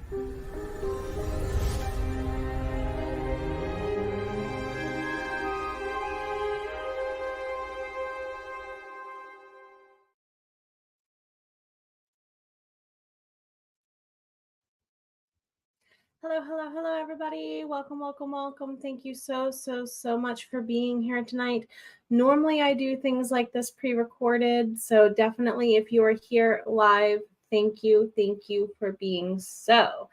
Hello, hello, hello, everybody. Welcome, welcome, welcome. Thank you so much for being here tonight. Normally, I do things like this pre-recorded, so definitely if you are here live, thank you for being so.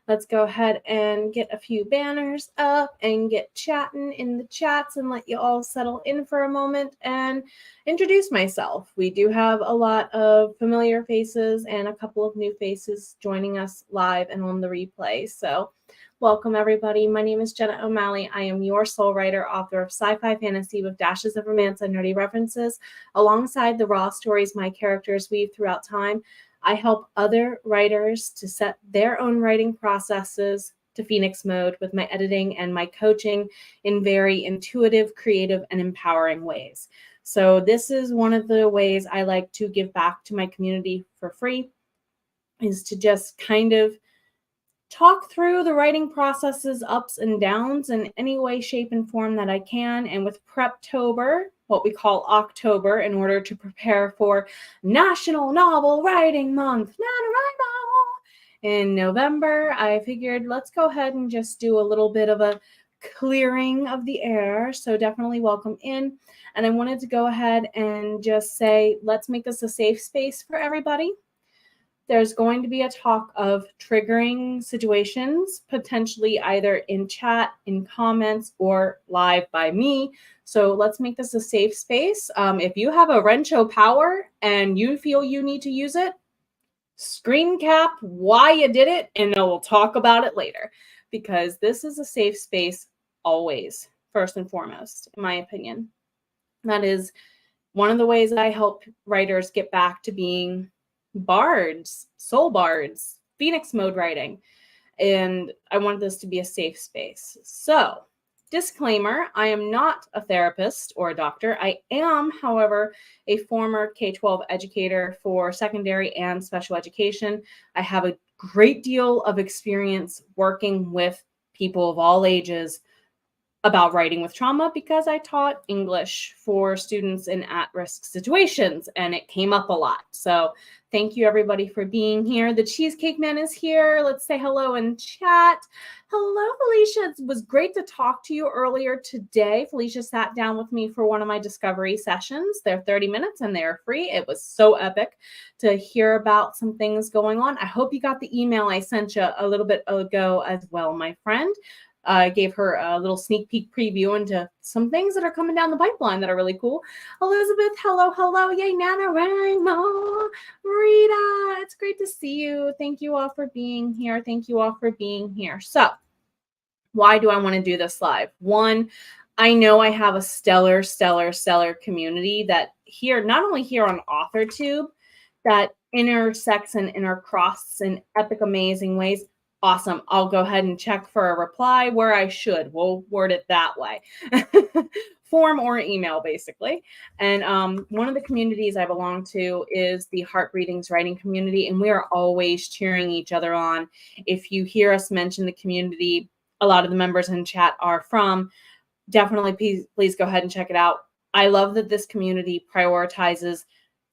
Let's go ahead and get a few banners up and get chatting in the chats and let you all settle in for a moment and introduce myself. We do have a lot of familiar faces and a couple of new faces joining us live and on the replay. So welcome, everybody. My name is Jenna O'Malley. I am your soul writer, author of sci-fi fantasy with dashes of romance and nerdy references, alongside the raw stories my characters weave throughout time. I help other writers to set their own writing processes to Phoenix mode with my editing and my coaching in very intuitive, creative, and empowering ways. So this is one of the ways I like to give back to my community for free, is to just kind of talk through the writing processes, ups and downs in any way, shape, and form that I can. And with Preptober, what we call October, in order to prepare for National Novel Writing Month, in November, I figured let's go ahead and just do a little bit of a clearing of the air. So definitely welcome in. And I wanted to go ahead and just say, let's make this a safe space for everybody. There's going to be a talk of triggering situations, potentially either in chat, in comments, or live by me. So let's make this a safe space. If you have a Rencho power and you feel you need to use it, screen cap why you did it, and we'll talk about it later, because this is a safe space always, first and foremost, in my opinion. That is one of the ways I help writers get back to being bards, soul bards, Phoenix mode writing. And I want this to be a safe space. So, disclaimer, I am not a therapist or a doctor. I am, however, a former K-12 educator for secondary and special education. I have a great deal of experience working with people of all ages about writing with trauma, because I taught English for students in at-risk situations, and it came up a lot. So thank you, everybody, for being here. The Cheesecake Man is here. Let's say hello in chat. Hello, Felicia. It was great to talk to you earlier today. Felicia sat down with me for one of my discovery sessions. They're 30 minutes and they're free. It was so epic to hear about some things going on. I hope you got the email I sent you a little bit ago as well, my friend. I gave her a little sneak peek preview into some things that are coming down the pipeline that are really cool. Elizabeth, hello, hello. Yay, NaNoWriMo. Rita, it's great to see you. Thank you all for being here. Thank you all for being here. So, why do I want to do this live? One, I know I have a stellar community that here, not only here on AuthorTube, that intersects and intercrosses in epic, amazing ways. Awesome. I'll go ahead and check for a reply where I should. We'll word it that way. Form or email, basically. And one of the communities I belong to is the Heart Breathings writing community, and we are always cheering each other on. If you hear us mention the community, a lot of the members in chat are from, definitely please go ahead and check it out. I love that this community prioritizes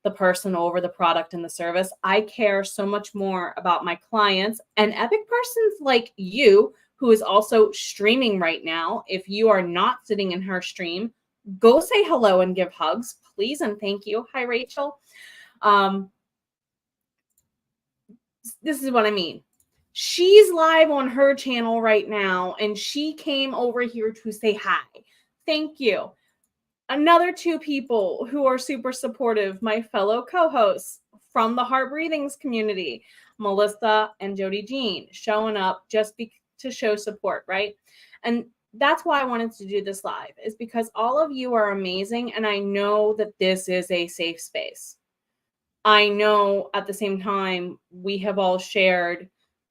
the person over the product and the service. I care so much more about my clients and epic persons like you, who is also streaming right now. If you are not sitting in her stream, go say hello and give hugs, please and thank you. Hi, Rachel. This is what I mean. She's live on her channel right now, and she came over here to say hi. Thank you. Another two people who are super supportive, my fellow co-hosts from the Heart Breathings community, Melissa and Jody Jean, showing up just to show support, right? And that's why I wanted to do this live, is because all of you are amazing, and I know that this is a safe space. I know at the same time we have all shared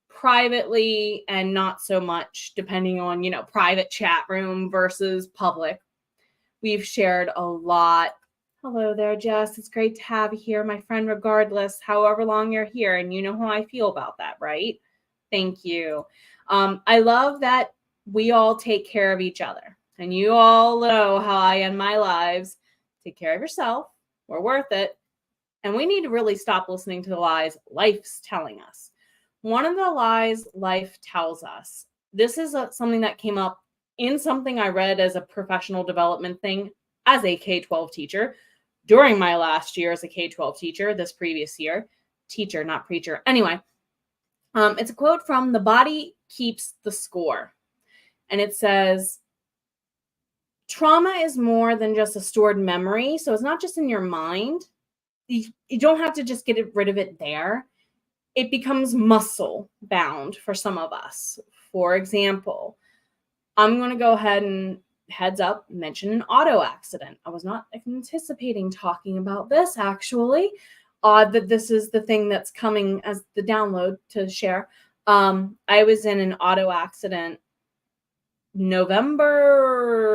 privately and not so much, depending on, private chat room versus public. We've shared a lot. Hello there, Jess. It's great to have you here, my friend, regardless, however long you're here. And you know how I feel about that, right? Thank you. I love that we all take care of each other. And you all know how I end my lives. Take care of yourself. We're worth it. And we need to really stop listening to the lies life's telling us. One of the lies life tells us, this is something that came up in something I read as a professional development thing as a K-12 teacher during my last year as a K-12 teacher, this previous year. Teacher, not preacher. Anyway, it's a quote from The Body Keeps the Score. And it says, trauma is more than just a stored memory. So it's not just in your mind. You don't have to just get rid of it there. It becomes muscle bound for some of us. For example, I'm going to go ahead and heads up mention an auto accident. I was not anticipating talking about this, actually. Odd that this is the thing that's coming as the download to share. I was in an auto accident November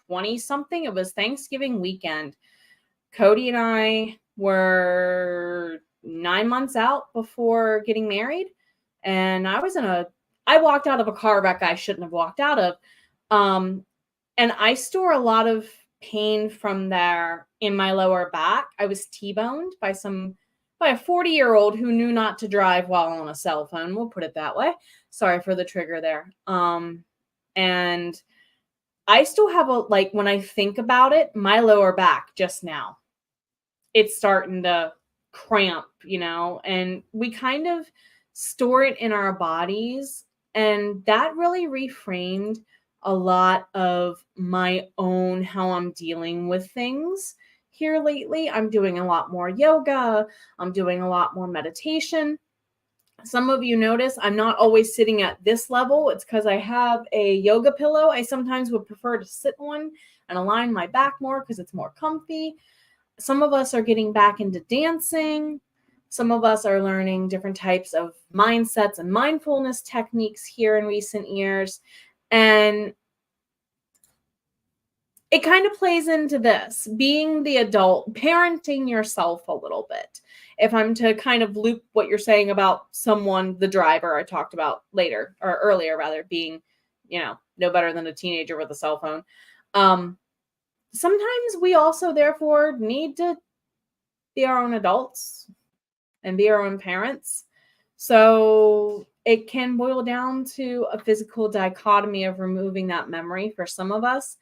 20 something. It was Thanksgiving weekend. Cody and I were 9 months out before getting married. And I walked out of a car wreck I shouldn't have walked out of. And I store a lot of pain from there in my lower back. I was T-boned by a 40-year-old who knew not to drive while on a cell phone. We'll put it that way. Sorry for the trigger there. And I still have when I think about it, my lower back just now, it's starting to cramp, and we kind of store it in our bodies. And that really reframed a lot of my own, how I'm dealing with things here lately. I'm doing a lot more yoga. I'm doing a lot more meditation. Some of you notice I'm not always sitting at this level. It's because I have a yoga pillow. I sometimes would prefer to sit on and align my back more because it's more comfy. Some of us are getting back into dancing. Some of us are learning different types of mindsets and mindfulness techniques here in recent years. And it kind of plays into this, being the adult, parenting yourself a little bit. If I'm to kind of loop what you're saying about someone, the driver I talked about earlier, being, no better than a teenager with a cell phone. Sometimes we also therefore need to be our own adults and be our own parents. So it can boil down to a physical dichotomy of removing that memory for some of us.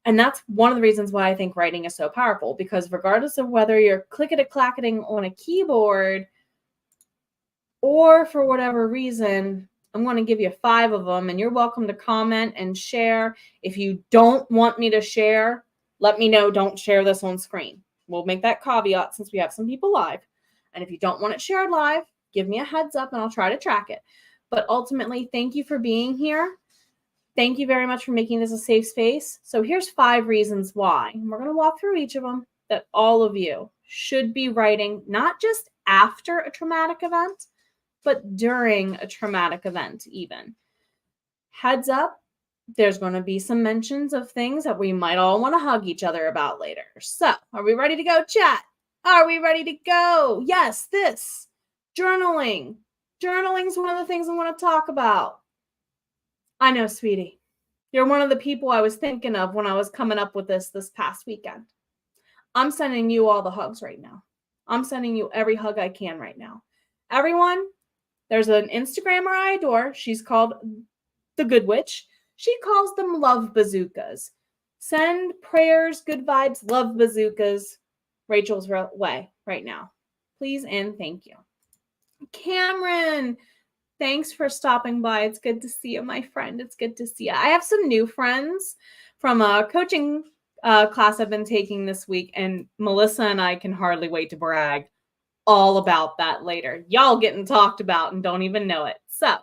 And that's one of the reasons why I think writing is so powerful, because regardless of whether you're clickety-clacketing on a keyboard or for whatever reason, I'm going to give you 5 of them, and you're welcome to comment and share. If you don't want me to share, let me know. Don't share this on screen. We'll make that caveat since we have some people live. And if you don't want it shared live, give me a heads up and I'll try to track it. But ultimately, thank you for being here. Thank you very much for making this a safe space. So here's 5 reasons why. And we're going to walk through each of them that all of you should be writing, not just after a traumatic event, but during a traumatic event even. Heads up, there's going to be some mentions of things that we might all want to hug each other about later. So are we ready to go, chat? Are we ready to go? Yes, this. Journaling. Journaling is one of the things I want to talk about. I know, sweetie. You're one of the people I was thinking of when I was coming up with this past weekend. I'm sending you all the hugs right now. I'm sending you every hug I can right now. Everyone, there's an Instagrammer I adore. She's called The Good Witch. She calls them love bazookas. Send prayers, good vibes, love bazookas Rachel's way right now. Please and thank you. Cameron, thanks for stopping by. It's good to see you, my friend. It's good to see you. I have some new friends from a coaching class I've been taking this week, and Melissa and I can hardly wait to brag all about that later. Y'all getting talked about and don't even know it. So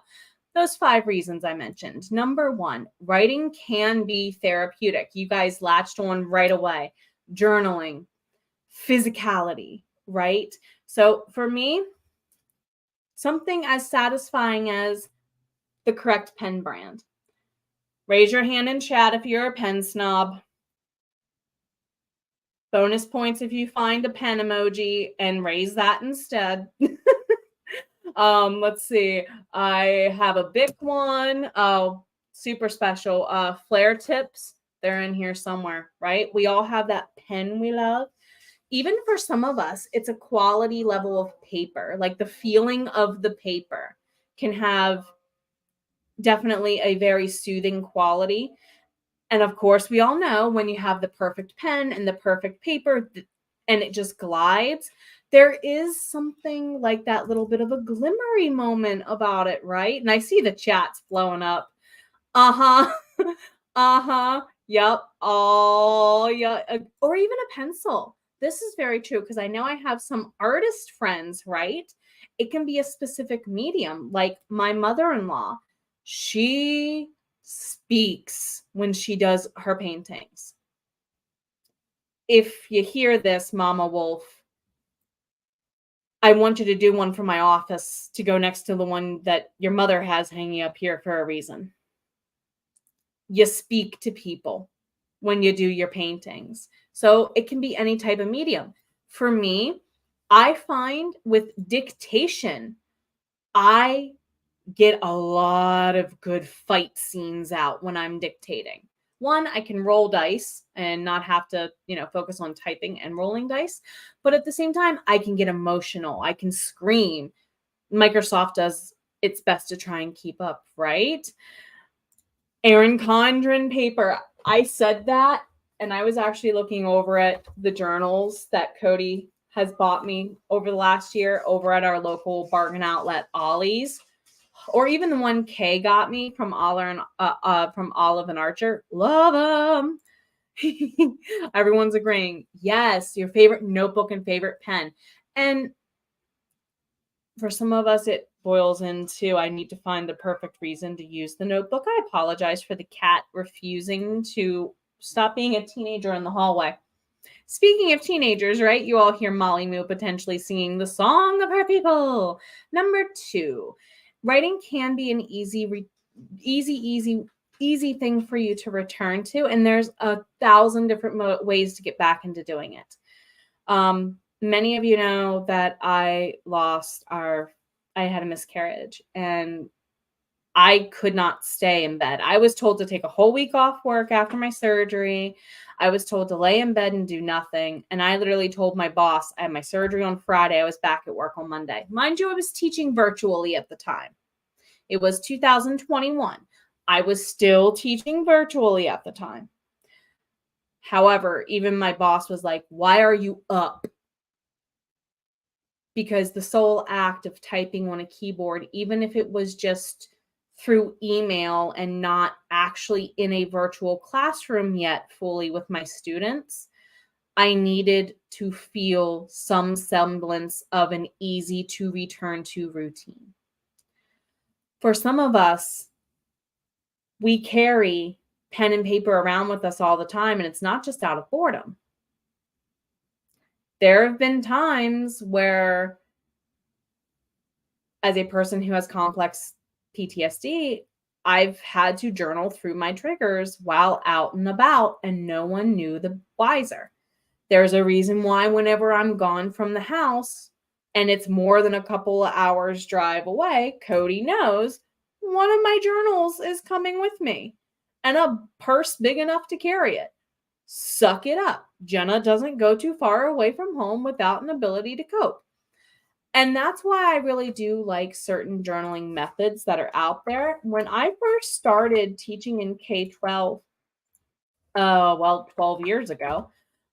those 5 reasons I mentioned. Number 1, writing can be therapeutic. You guys latched on right away. Journaling, physicality, right? So for me, something as satisfying as the correct pen brand. Raise your hand in chat if you're a pen snob. Bonus points if you find a pen emoji and raise that instead. Let's see. I have a big one. Oh, super special. Flare tips. They're in here somewhere, right? We all have that pen we love. Even for some of us, it's a quality level of paper. Like the feeling of the paper can have definitely a very soothing quality. And of course, we all know when you have the perfect pen and the perfect paper and it just glides, there is something like that little bit of a glimmery moment about it, right? And I see the chats flowing up. Uh-huh. Uh-huh. Yep. Oh, yeah. Or even a pencil. This is very true because I know I have some artist friends, right? It can be a specific medium. Like my mother-in-law, she speaks when she does her paintings. If you hear this, Mama Wolf, I want you to do one for my office to go next to the one that your mother has hanging up here for a reason. You speak to people when you do your paintings. So it can be any type of medium. For me, I find with dictation, I get a lot of good fight scenes out when I'm dictating. One, I can roll dice and not have to, focus on typing and rolling dice. But at the same time, I can get emotional. I can scream. Microsoft does its best to try and keep up, right? Erin Condren paper. I said that, and I was actually looking over at the journals that Cody has bought me over the last year over at our local bargain outlet, Ollie's, or even the one Kay got me from Olive and Archer. Love them. Everyone's agreeing. Yes, your favorite notebook and favorite pen. And for some of us, it boils into I need to find the perfect reason to use the notebook. I apologize for the cat refusing to stop being a teenager in the hallway. Speaking of teenagers, right? You all hear Molly Moo potentially singing the song of her people. Number 2, writing can be an easy thing for you to return to, and there's 1,000 different ways to get back into doing it. Many of you know that I had a miscarriage and I could not stay in bed. I was told to take a whole week off work after my surgery. I was told to lay in bed and do nothing. And I literally told my boss I had my surgery on Friday. I was back at work on Monday. Mind you, I was teaching virtually at the time. It was 2021. I was still teaching virtually at the time. However, even my boss was like, "Why are you up?" Because the sole act of typing on a keyboard, even if it was just through email and not actually in a virtual classroom yet fully with my students, I needed to feel some semblance of an easy to return to routine. For some of us, we carry pen and paper around with us all the time, and it's not just out of boredom. There have been times where, as a person who has complex PTSD, I've had to journal through my triggers while out and about, and no one knew the wiser. There's a reason why whenever I'm gone from the house and it's more than a couple of hours drive away, Cody knows one of my journals is coming with me and a purse big enough to carry it. Suck it up. Jenna doesn't go too far away from home without an ability to cope. And that's why I really do like certain journaling methods that are out there. When I first started teaching in K-12, 12 years ago,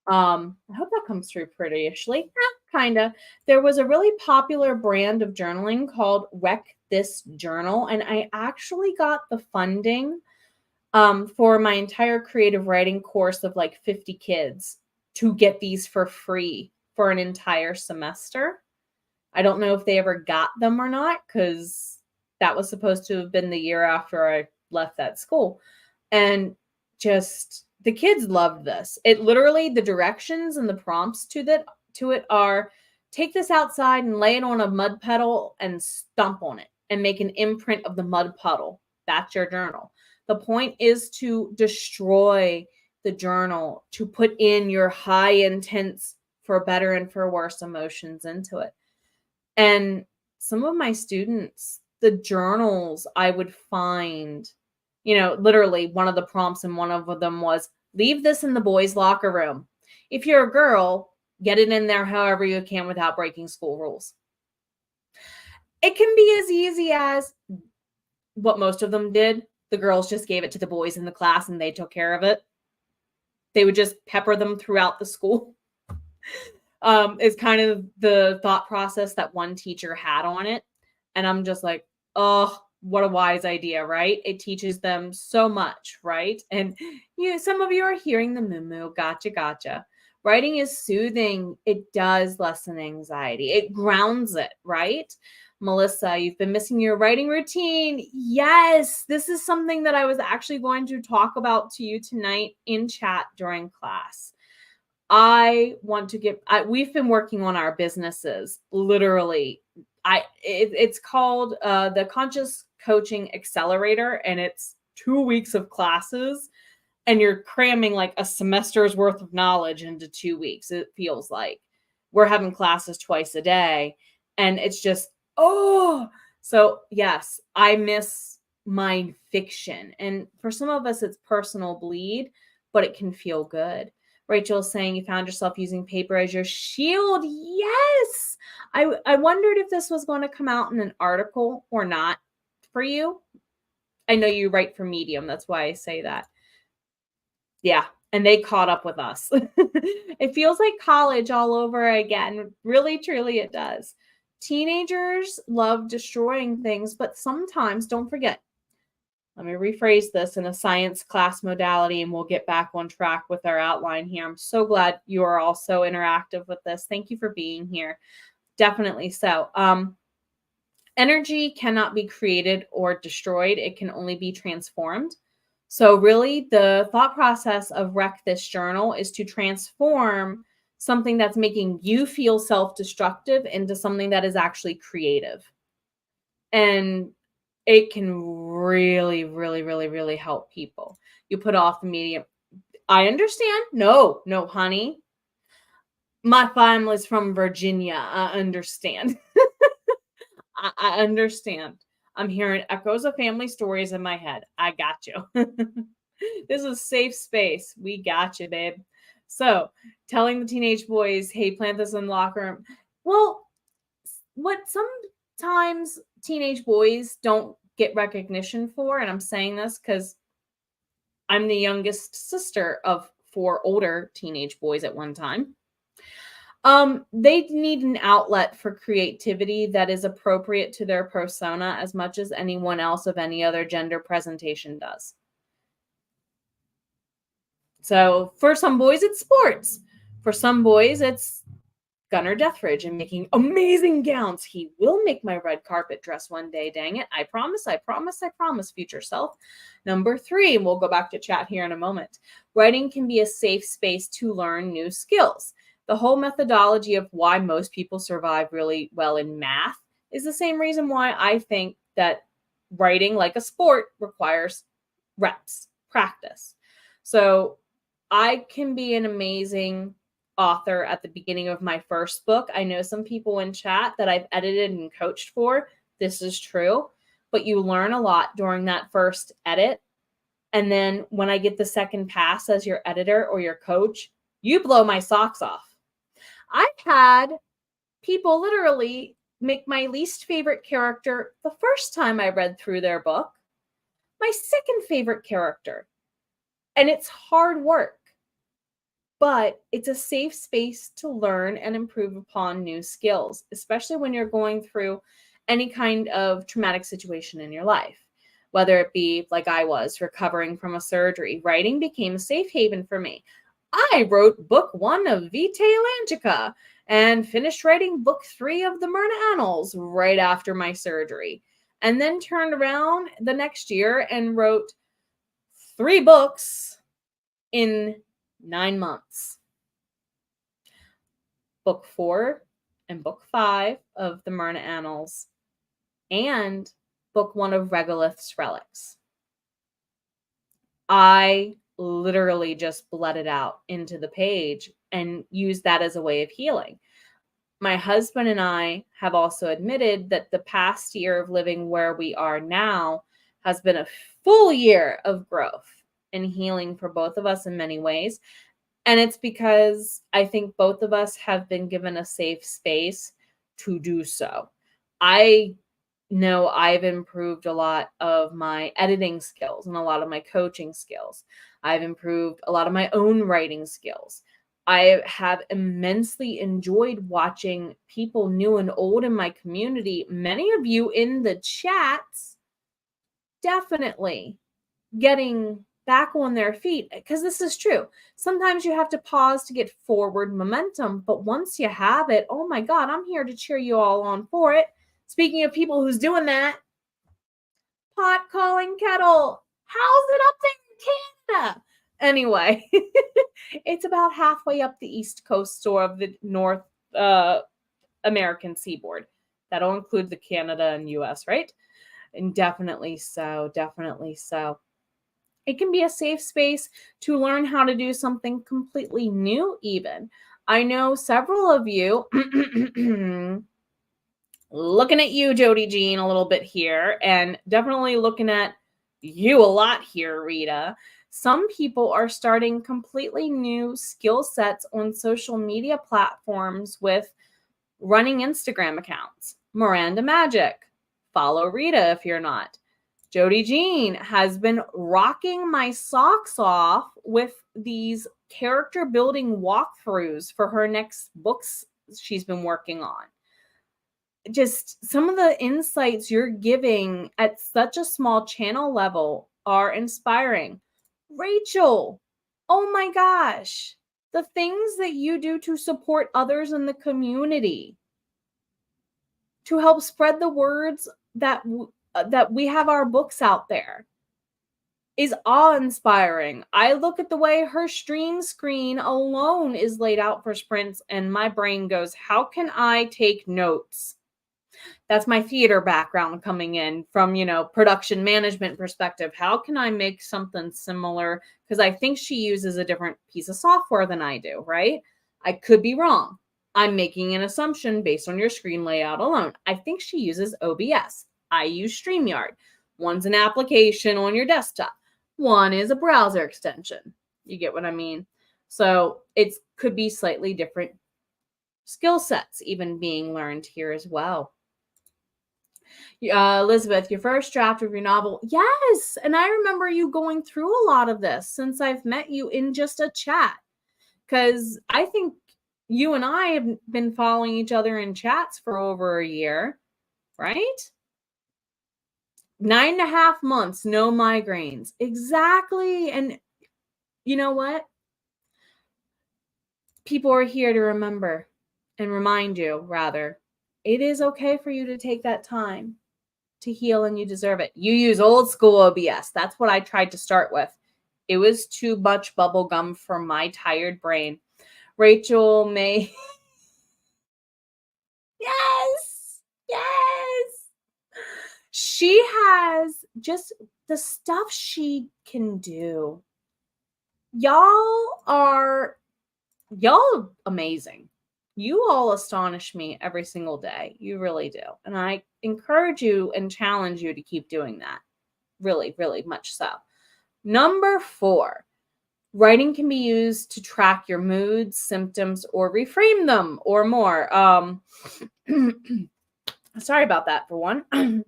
I hope that comes through pretty-ishly. Kinda. There was a really popular brand of journaling called Wreck This Journal, and I actually got the funding for my entire creative writing course of like 50 kids to get these for free for an entire semester. I don't know if they ever got them or not, because that was supposed to have been the year after I left that school. And just the kids loved this. It literally, the directions and the prompts to it are, take this outside and lay it on a mud puddle and stomp on it and make an imprint of the mud puddle. That's your journal. The point is to destroy the journal, to put in your high intense, for better and for worse, emotions into it. And some of my students, the journals I would find, literally one of the prompts in one of them was, leave this in the boys' locker room. If you're a girl, get it in there however you can without breaking school rules. It can be as easy as what most of them did. The girls just gave it to the boys in the class and they took care of it. They would just pepper them throughout the school. Is kind of the thought process that one teacher had on it. And I'm just like, oh, what a wise idea, right? It teaches them so much, right? And some of you are hearing the moo. Gotcha. Writing is soothing. It does lessen anxiety. It grounds it, right? Melissa, you've been missing your writing routine. Yes, this is something that I was actually going to talk about to you tonight in chat during class. I want to we've been working on our businesses, literally. It's called the Conscious Coaching Accelerator, and it's 2 weeks of classes, and you're cramming like a semester's worth of knowledge into 2 weeks. It feels like we're having classes twice a day, and it's just, so yes, I miss my fiction. And for some of us, it's personal bleed, but it can feel good. Rachel's saying you found yourself using paper as your shield. Yes. I wondered if this was going to come out in an article or not for you. I know you write for Medium. That's why I say that. Yeah. And they caught up with us. It feels like college all over again. Really, truly, it does. Teenagers love destroying things, but sometimes, don't forget, let me rephrase this in a science class modality, and we'll get back on track with our outline here. I'm so glad you are all so interactive with this. Thank you for being here. Definitely so. Energy cannot be created or destroyed. It can only be transformed. So really, the thought process of Wreck This Journal is to transform something that's making you feel self-destructive into something that is actually creative. And it can really, really, really, really help people. You put off the medium. I understand. No, honey. My family's from Virginia. I understand. I understand. I'm hearing echoes of family stories in my head. I got you. This is safe space. We got you, babe. So telling the teenage boys, hey, plant this in the locker room. Well, what sometimes teenage boys don't get recognition for, and I'm saying this because I'm the youngest sister of 4 older teenage boys at one time. They need an outlet for creativity that is appropriate to their persona as much as anyone else of any other gender presentation does. So for some boys, it's sports. For some boys, it's Gunnar Dethridge and making amazing gowns. He will make my red carpet dress one day, dang it. I promise, future self. Number 3, and we'll go back to chat here in a moment. Writing can be a safe space to learn new skills. The whole methodology of why most people survive really well in math is the same reason why I think that writing, like a sport, requires reps, practice. So I can be an amazing author at the beginning of my first book. I know some people in chat that I've edited and coached for. This is true, but you learn a lot during that first edit. And then when I get the second pass as your editor or your coach, you blow my socks off. I've had people literally make my least favorite character the first time I read through their book my second favorite character. And it's hard work, but it's a safe space to learn and improve upon new skills, especially when you're going through any kind of traumatic situation in your life. Whether it be like I was recovering from a surgery, writing became a safe haven for me. I wrote book 1 of Vitae Atlantica and finished writing book 3 of the Myrna Annals right after my surgery, and then turned around the next year and wrote 3 books in 9 months. Book 4 and book 5 of the Myrna Annals and book 1 of Regolith's Relics. I literally just bled it out into the page and used that as a way of healing. my husband and I have also admitted that the past year of living where we are now has been a full year of growth and healing for both of us in many ways. And it's because I think both of us have been given a safe space to do so. I know I've improved a lot of my editing skills and a lot of my coaching skills. I've improved a lot of my own writing skills. I have immensely enjoyed watching people new and old in my community. Many of you in the chats definitely getting back on their feet, because this is true. Sometimes you have to pause to get forward momentum, but once you have it, oh my God, I'm here to cheer you all on for it. Speaking of people who's doing that, pot calling kettle, how's it up there in Canada? Anyway, it's about halfway up the East Coast or of the North American seaboard. That'll include the Canada and US, right? And definitely so, definitely so. It can be a safe space to learn how to do something completely new, even. I know several of you, looking at you, Jody Jean, a little bit here, and definitely looking at you a lot here, Rita. Some people are starting completely new skill sets on social media platforms with running Instagram accounts. Miranda Magic. Follow Rita if you're not. Jody Jean has been rocking my socks off with these character building walkthroughs for her next books she's been working on. Just some of the insights you're giving at such a small channel level are inspiring. Rachel, oh my gosh, the things that you do to support others in the community, to help spread the words that we have our books out there, is awe-inspiring. I look at the way her stream screen alone is laid out for sprints, and my brain goes, how can I take notes? That's my theater background coming in from, production management perspective. How can I make something similar? Because I think she uses a different piece of software than I do, right? I could be wrong. I'm making an assumption based on your screen layout alone. I think she uses OBS. I use StreamYard. One's an application on your desktop. One is a browser extension. You get what I mean? So it could be slightly different skill sets even being learned here as well. Elizabeth, your first draft of your novel. Yes. And I remember you going through a lot of this since I've met you in just a chat. Because I think you and I have been following each other in chats for over a year, right? 9.5 months, no migraines. Exactly. And you know what? People are here to remember and remind you, rather. It is okay for you to take that time to heal, and you deserve it. You use old school OBS. That's what I tried to start with. It was too much bubble gum for my tired brain. Rachel May. Yes. She has just the stuff she can do. Y'all are amazing. You all astonish me every single day. You really do. And I encourage you and challenge you to keep doing that. Really, really much so. Number 4, writing can be used to track your moods, symptoms, or reframe them or more. Sorry about that for one.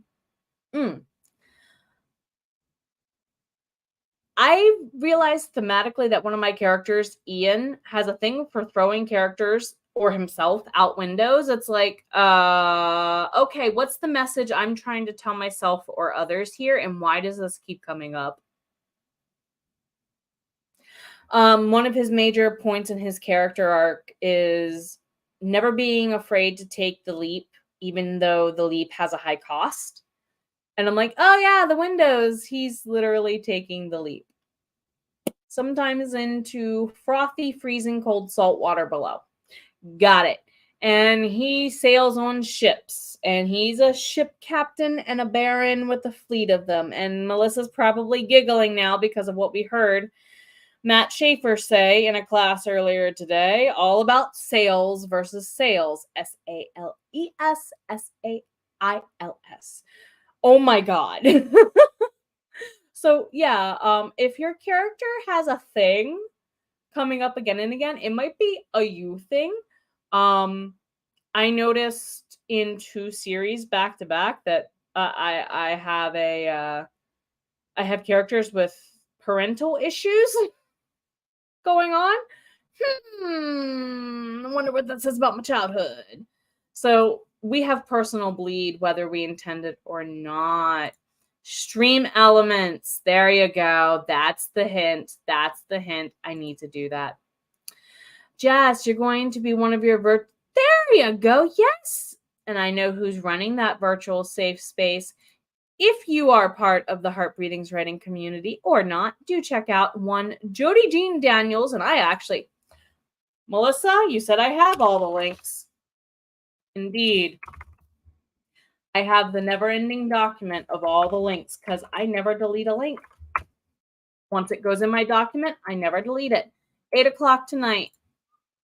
I realized thematically that one of my characters, Ian, has a thing for throwing characters or himself out windows. It's like, okay, what's the message I'm trying to tell myself or others here? And why does this keep coming up? One of his major points in his character arc is never being afraid to take the leap, even though the leap has a high cost. And I'm like, oh yeah, the windows. He's literally taking the leap. Sometimes into frothy, freezing cold salt water below. Got it. And he sails on ships. And he's a ship captain and a baron with a fleet of them. And Melissa's probably giggling now because of what we heard. Matt Schaefer say in a class earlier today, all about sales versus sales. Sales, SAILS. Oh my God. So yeah, if your character has a thing coming up again and again, it might be a you thing. I noticed in 2 series back to back that I have I have characters with parental issues going on. I wonder what that says about my childhood. So we have personal bleed whether we intend it or not. Stream elements. There you go. That's the hint. That's the hint. I need to do that. Jess, you're going to be one of your there you go. Yes. And I know who's running that virtual safe space. If you are part of the Heart Breathings writing community or not, do check out one Jody Jean Daniels. And I actually, Melissa, you said I have all the links. Indeed. I have the never-ending document of all the links because I never delete a link. Once it goes in my document, I never delete it. 8 o'clock tonight.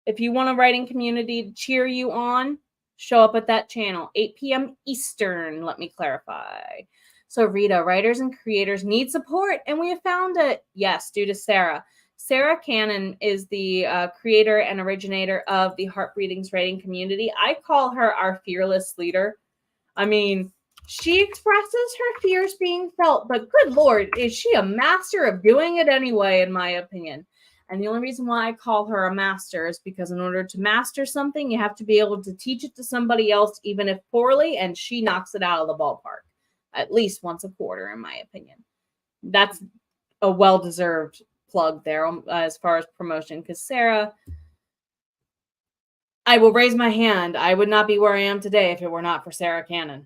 If you want a writing community to cheer you on, show up at that channel. 8 p.m. Eastern, let me clarify. So Rita, writers and creators need support, and we have found it. Yes, due to Sarah. Sarah Cannon is the creator and originator of the Heart Breathings writing community. I call her our fearless leader. I mean, she expresses her fears being felt, but good Lord, is she a master of doing it anyway, in my opinion. And the only reason why I call her a master is because in order to master something, you have to be able to teach it to somebody else, even if poorly, and she knocks it out of the ballpark at least once a quarter, in my opinion. That's a well-deserved plug there as far as promotion, because Sarah, I will raise my hand. I would not be where I am today if it were not for Sarah Cannon.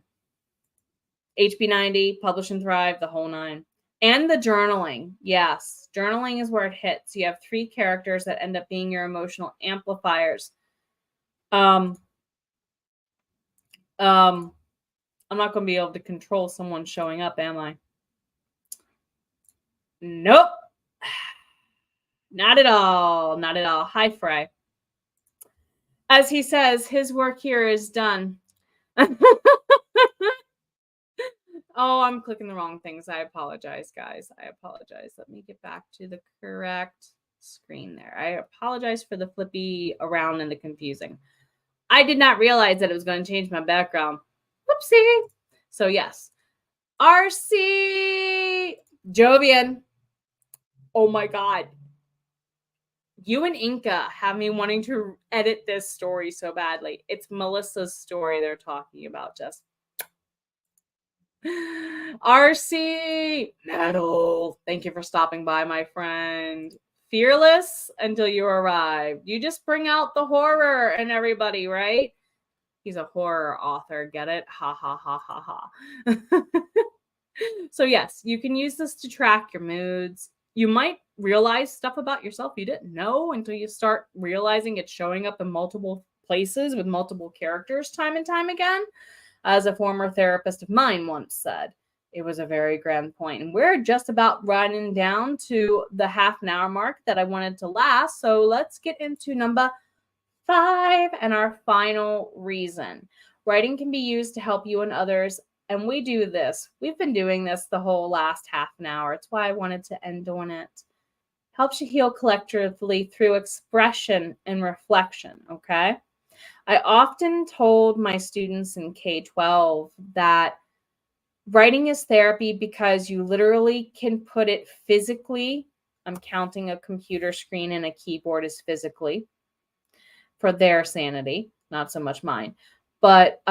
HB90, Publish and Thrive, the whole nine. And the journaling. Yes, journaling is where it hits. You have 3 characters that end up being your emotional amplifiers. I'm not going to be able to control someone showing up, am I? Nope. Not at all. Not at all. Hi, Frey. As he says, his work here is done. Oh, I'm clicking the wrong things. I apologize, guys. I apologize. Let me get back to the correct screen there. I apologize for the flippy around and the confusing. I did not realize that it was going to change my background. Whoopsie. So, yes. RC Jovian. Oh, my God. You and Inca have me wanting to edit this story so badly. It's Melissa's story they're talking about, just. RC Metal, thank you for stopping by, my friend. Fearless until you arrive. You just bring out the horror in everybody, right? He's a horror author, get it? Ha ha ha ha ha. So yes, you can use this to track your moods. You might realize stuff about yourself you didn't know until you start realizing it's showing up in multiple places with multiple characters time and time again. As a former therapist of mine once said, it was a very grand point. And we're just about running down to the half an hour mark that I wanted to last. So let's get into number 5 and our final reason. Writing can be used to help you and others. And we do this. We've been doing this the whole last half an hour. It's why I wanted to end on it. Helps you heal collectively through expression and reflection, okay? I often told my students in K-12 that writing is therapy because you literally can put it physically. I'm counting a computer screen and a keyboard as physically for their sanity, not so much mine. But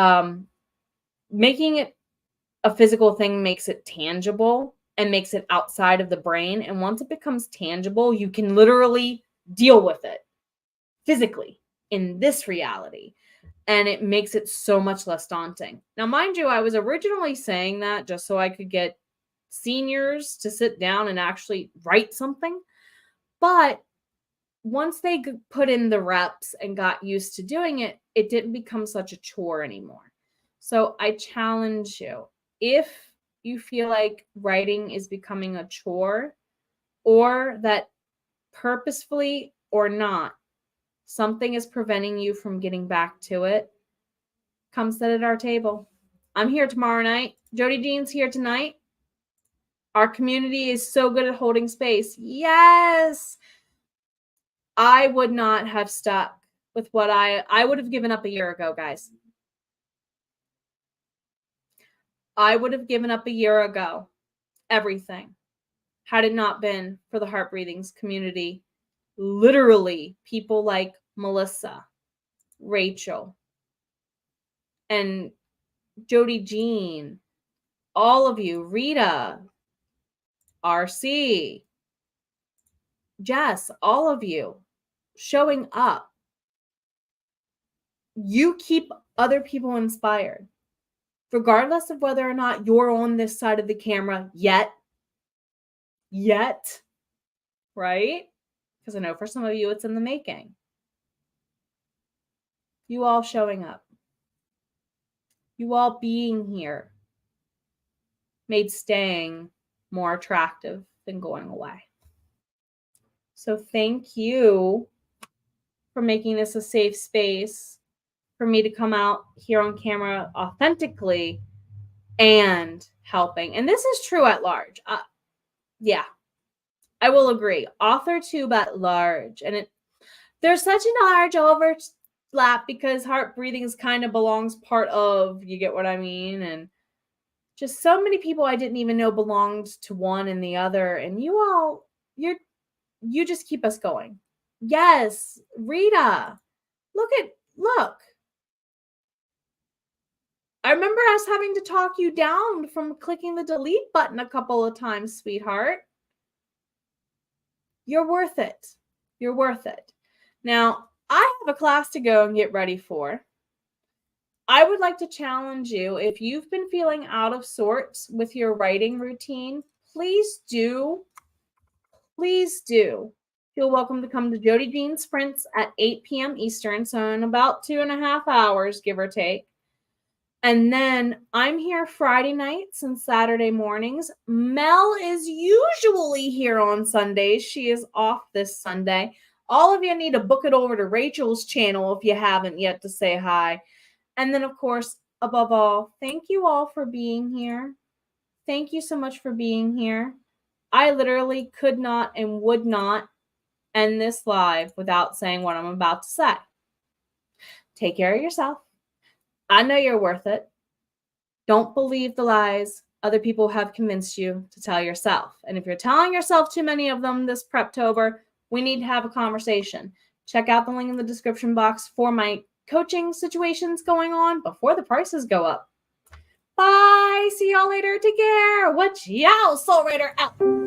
making it a physical thing makes it tangible and makes it outside of the brain. And once it becomes tangible, you can literally deal with it physically in this reality. And it makes it so much less daunting. Now, mind you, I was originally saying that just so I could get seniors to sit down and actually write something. But once they put in the reps and got used to doing it, it didn't become such a chore anymore. So I challenge you, if you feel like writing is becoming a chore or that purposefully or not, something is preventing you from getting back to it, come sit at our table. I'm here tomorrow night. Jody Jean's here tonight. Our community is so good at holding space. Yes. I would not have stuck with what I would have given up a year ago, guys. I would have given up a year ago everything had it not been for the Heart Breathings community. Literally, people like Melissa, Rachel, and Jody Jean, all of you, Rita, RC, Jess, all of you showing up. You keep other people inspired, regardless of whether or not you're on this side of the camera yet, right? Because I know for some of you, it's in the making. You all showing up, you all being here, made staying more attractive than going away. So thank you for making this a safe space for me to come out here on camera authentically and helping. And this is true at large. Yeah, I will agree. Author tube at large. And there's such a large overlap because Heart Breathings kind of belongs part of, you get what I mean? And just so many people I didn't even know belonged to one and the other. And you all, you just keep us going. Yes, Rita, look. I remember us having to talk you down from clicking the delete button a couple of times, sweetheart. You're worth it. You're worth it. Now, I have a class to go and get ready for. I would like to challenge you, if you've been feeling out of sorts with your writing routine, please do feel welcome to come to Jody Jean Sprints at 8 p.m. Eastern, so in about 2.5 hours, give or take. And then I'm here Friday nights and Saturday mornings. Mel is usually here on Sundays. She is off this Sunday. All of you need to book it over to Rachel's channel if you haven't yet to say hi. And then, of course, above all, thank you all for being here. Thank you so much for being here. I literally could not and would not end this live without saying what I'm about to say. Take care of yourself. I know you're worth it. Don't believe the lies other people have convinced you to tell yourself. And if you're telling yourself too many of them this Preptober, we need to have a conversation. Check out the link in the description box for my coaching situations going on before the prices go up. Bye. See y'all later. Take care. Watch y'all. Soul Raider out.